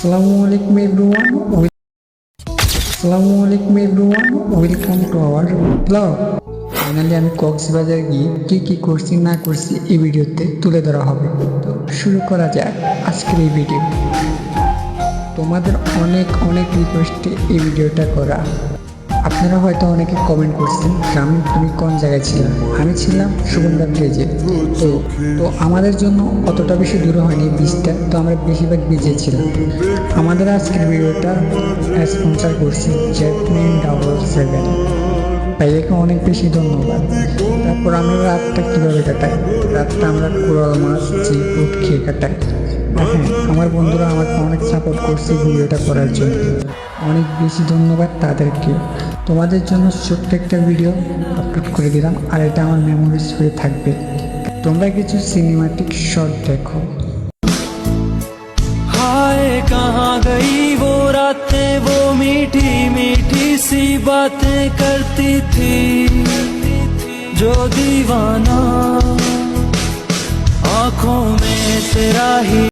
Assalamualaikum everyone. Assalamualaikum everyone. Welcome to our vlog. Finally আমি কক্সবাজার গিয়ে কি করছি না করছি এই ভিডিওতে তুলে ধরা হবে। তো শুরু করা যাক আজকের এই ভিডিও। তোমাদের অনেক রিকোয়েস্টে এই ভিডিওটা করা। আপনারা হয়তো অনেকে কমেন্ট করছেন রামিন তুমি কোন জায়গায় ছিলা। আমি ছিলাম সুগন্ধা ব্রিজে। তো আমাদের জন্য অতটা বেশি দূরে হয়নি ব্রিজটা, তো আমরা বেশিরভাগ ব্রিজে ছিলাম। আমাদের আজকের ভিডিওটা স্পন্সর করছি জ্যাকলিন 777। ভাইয়াকে অনেক বেশি ধন্যবাদ। তারপর আমরা রাতটা কীভাবে কাটাই, রাতটা আমরা কোরাল মাছ সি ফুড খেয়ে কাটাই। হ্যাঁ, আমার বন্ধুরা আমাকে অনেক সাপোর্ট করছে ভিডিওটা করার জন্য, অনেক বেশি ধন্যবাদ তাদেরকে। তোমাদের জন্য ছোট্ট একটা ভিডিও আপলোড করে দিলাম, আর এটা আমার মেমোরিজ হয়ে থাকবে। তোমরা কিছু সিনেমাটিক শট দেখো। हाय कहाँ गई वो रातें, वो मीठी मीठी सी बातें करती थी जो दीवाना आँखों में तेरा ही